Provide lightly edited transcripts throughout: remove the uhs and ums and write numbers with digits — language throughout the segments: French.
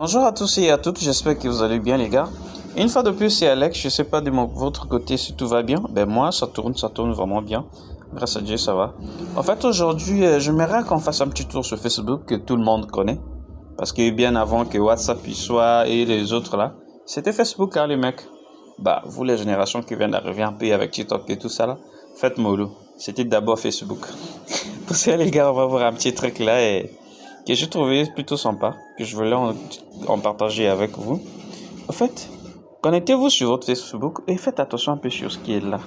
Bonjour à tous et à toutes, j'espère que vous allez bien les gars. Une fois de plus, c'est Alex, je sais pas de votre côté si tout va bien. Ben moi, ça tourne vraiment bien. Grâce à Dieu, ça va. En fait, aujourd'hui, j'aimerais qu'on fasse un petit tour sur Facebook que tout le monde connaît. Parce que bien avant que WhatsApp y soit et les autres là, c'était Facebook hein les mecs. Bah, vous les générations qui viennent d'arriver un peu avec TikTok et tout ça là, faites mollo. C'était d'abord Facebook. Pour ça les gars, on va voir un petit truc là et que j'ai trouvé plutôt sympa, que je voulais en partager avec vous. En fait, connectez-vous sur votre Facebook et faites attention un peu sur ce qui est là.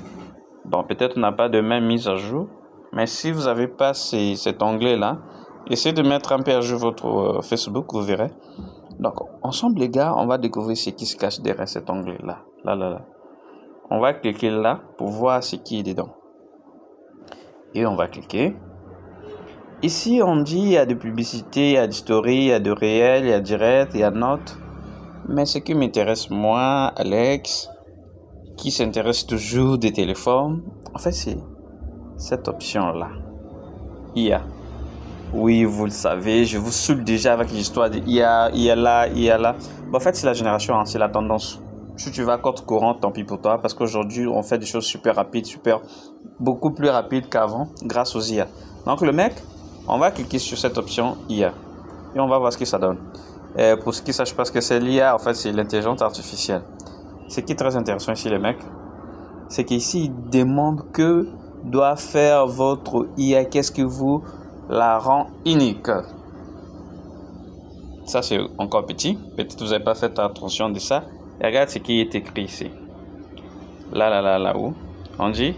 Bon, peut-être on n'a pas de même mise à jour, mais si vous n'avez pas cet onglet-là, essayez de mettre un peu à jour votre Facebook, vous verrez. Donc, ensemble les gars, on va découvrir ce qui se cache derrière cet onglet-là. Là. On va cliquer là pour voir ce qui est dedans. Et on va cliquer. Ici, on dit il y a des publicités, il y a des stories, il y a de réel, il y a direct, il y a notes. Mais ce qui m'intéresse, moi, Alex, qui s'intéresse toujours des téléphones, en fait, c'est cette option-là. IA. Oui, vous le savez, je vous saoule déjà avec l'histoire de IA, IA là, IA là. Bon, en fait, c'est la génération, hein, c'est la tendance. Si tu vas à corde courante, tant pis pour toi, parce qu'aujourd'hui, on fait des choses super rapides, beaucoup plus rapides qu'avant, grâce aux IA. Donc, le mec, on va cliquer sur cette option IA et on va voir ce que ça donne. Pour ceux qui ne sachent pas ce que c'est l'IA, en fait, c'est l'intelligence artificielle. Ce qui est très intéressant ici, les mecs, c'est qu'ici, il demande que doit faire votre IA, qu'est-ce que vous la rend unique. Ça, c'est encore petit. Peut-être que vous n'avez pas fait attention de ça. Et regarde ce qui est écrit ici. Là-haut. On dit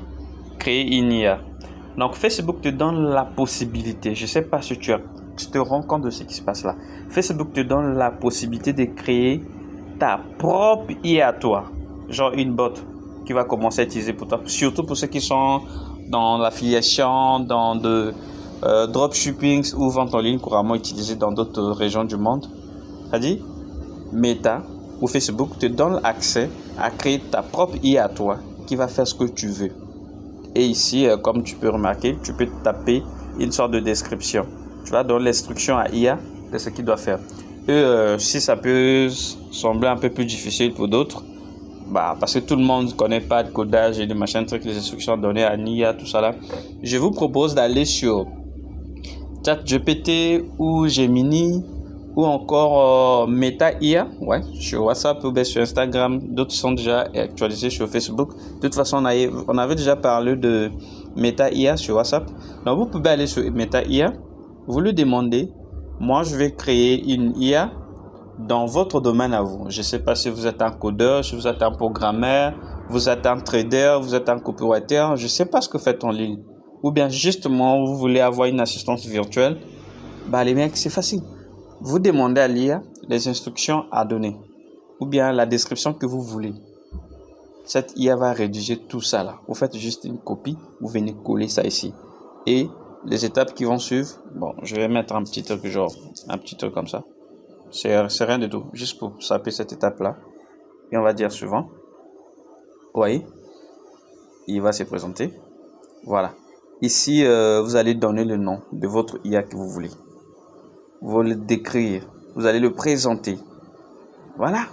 créer une IA. Donc, Facebook te donne la possibilité. Je ne sais pas si tu te rends compte de ce qui se passe là. Facebook te donne la possibilité de créer ta propre IA à toi. Genre une bot qui va commencer à utiliser pour toi. Surtout pour ceux qui sont dans l'affiliation, dans de dropshipping ou vente en ligne couramment utilisée dans d'autres régions du monde. C'est-à-dire, Meta ou Facebook te donne accès à créer ta propre IA à toi qui va faire ce que tu veux. Et ici, comme tu peux remarquer, tu peux taper une sorte de description. Tu vas donner l'instruction à IA de ce qu'il doit faire. Et si ça peut sembler un peu plus difficile pour d'autres, bah, parce que tout le monde ne connaît pas de codage et de machin, trucs, les instructions données à l'IA, tout ça là, je vous propose d'aller sur ChatGPT ou Gemini ou encore Meta IA, ouais, sur WhatsApp ou bien sur Instagram. D'autres sont déjà actualisés sur Facebook. De toute façon, on avait déjà parlé de Meta IA sur WhatsApp. Donc, vous pouvez aller sur Meta IA, vous lui demandez, moi, je vais créer une IA dans votre domaine à vous. Je ne sais pas si vous êtes un codeur, si vous êtes un programmeur, vous êtes un trader, vous êtes un copywriter. Je ne sais pas ce que vous faites en ligne. Ou bien, justement, vous voulez avoir une assistance virtuelle. Bah, les mecs, c'est facile. Vous demandez à l'IA les instructions à donner ou bien la description que vous voulez. Cette IA va rédiger tout ça là. Vous faites juste une copie, vous venez coller ça ici. Et les étapes qui vont suivre, bon, je vais mettre un petit truc genre, un petit truc comme ça. C'est rien du tout, juste pour saper cette étape là. Et on va dire suivant. Vous voyez, il va se présenter. Voilà. Ici, vous allez donner le nom de votre IA que vous voulez. Vous le décrire, vous allez le présenter. Voilà,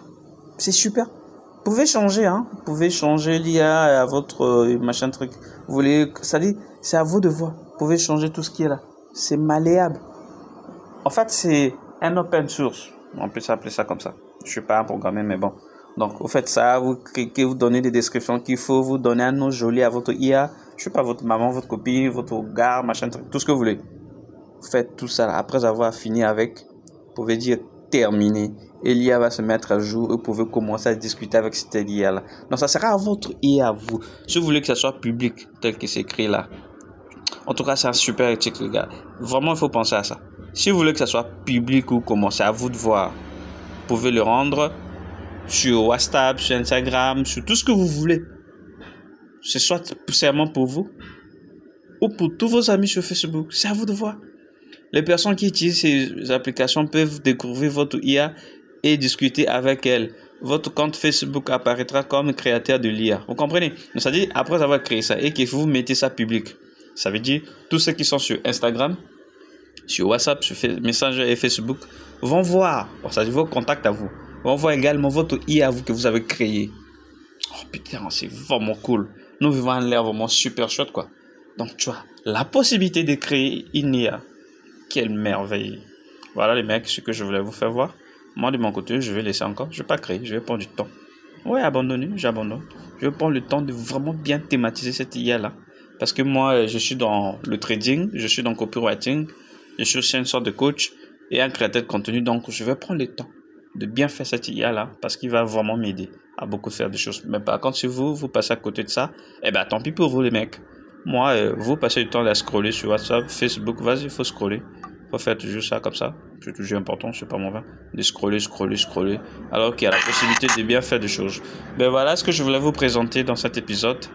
c'est super. Vous pouvez changer, hein. Vous pouvez changer l'IA à votre machin truc. Vous voulez, ça dit, c'est à vous de voir. Vous pouvez changer tout ce qui est là. C'est malléable. En fait, c'est un open source. On peut s'appeler ça comme ça. Je suis pas un programmeur, mais bon. Donc, vous faites ça, vous cliquez, vous donnez des descriptions qu'il faut, vous donnez un nom joli à votre IA. Je sais pas, votre maman, votre copine, votre gars, machin truc, tout ce que vous voulez. Faites tout ça. Après avoir fini avec, vous pouvez dire terminé. Et l'IA va se mettre à jour et vous pouvez commencer à discuter avec cette IA là. Donc ça sera à votre IA à vous. Si vous voulez que ça soit public, tel que c'est écrit là. En tout cas, c'est un super éthique, les gars. Vraiment, il faut penser à ça. Si vous voulez que ça soit public ou comment, c'est à vous de voir. Vous pouvez le rendre sur WhatsApp, sur Instagram, sur tout ce que vous voulez. C'est soit spécialement pour vous ou pour tous vos amis sur Facebook. C'est à vous de voir. Les personnes qui utilisent ces applications peuvent découvrir votre IA et discuter avec elle. Votre compte Facebook apparaîtra comme créateur de l'IA. Vous comprenez? C'est-à-dire, après avoir créé ça et que vous mettez ça public, ça veut dire tous ceux qui sont sur Instagram, sur WhatsApp, sur Messenger et Facebook vont voir, c'est-à-dire vos contacts à vous, vont voir également votre IA à vous que vous avez créé. Oh putain, c'est vraiment cool. Nous vivons un l'air vraiment super chouette, quoi. Donc, tu vois, la possibilité de créer une IA. Quelle merveille. Voilà les mecs, ce que je voulais vous faire voir. Moi, de mon côté, je vais laisser encore. Je ne vais pas créer, je vais prendre du temps. Ouais, abandonner, j'abandonne. Je vais prendre le temps de vraiment bien thématiser cette IA-là. Parce que moi, je suis dans le trading, je suis dans le copywriting, je suis aussi une sorte de coach et un créateur de contenu. Donc, je vais prendre le temps de bien faire cette IA-là parce qu'il va vraiment m'aider à beaucoup faire des choses. Mais par contre, si vous passez à côté de ça, eh ben, tant pis pour vous les mecs. Moi, vous passez du temps à scroller sur WhatsApp, Facebook, vas-y, il faut scroller. Il faut faire toujours ça comme ça. C'est toujours important, c'est pas mauvais. De scroller. Alors qu'il y a la possibilité de bien faire des choses. Ben voilà ce que je voulais vous présenter dans cet épisode.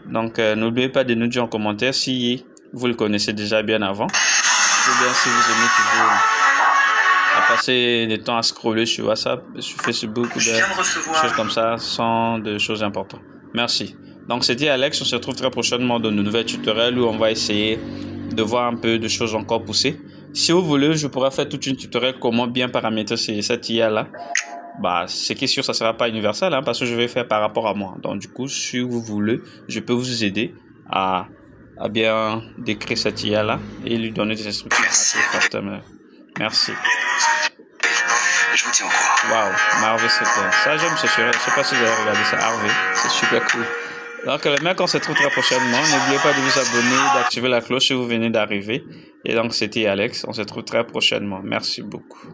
Donc, n'oubliez pas de nous dire en commentaire si vous le connaissez déjà bien avant. Ou bien si vous aimez toujours à passer du temps à scroller sur WhatsApp, sur Facebook ou des choses comme ça, sans de choses importantes. Merci. Donc, c'était Alex. On se retrouve très prochainement dans de nouveaux tutoriels où on va essayer de voir un peu de choses encore poussées. Si vous voulez, je pourrais faire toute une tutoriel comment bien paramétrer cette IA-là. Bah, c'est que sûr, ça ne sera pas universel parce que je vais faire par rapport à moi. Donc, du coup, si vous voulez, je peux vous aider à bien décrire cette IA-là et lui donner des instructions. Merci. Je vous tiens au courant. Waouh, Harvey Specter. Ça, j'aime ce sujet. Je ne sais pas si vous avez regardé ça, Harvey. C'est super cool. Donc, les mecs, on se retrouve très prochainement. N'oubliez pas de vous abonner, d'activer la cloche si vous venez d'arriver. Et donc, c'était Alex. On se retrouve très prochainement. Merci beaucoup.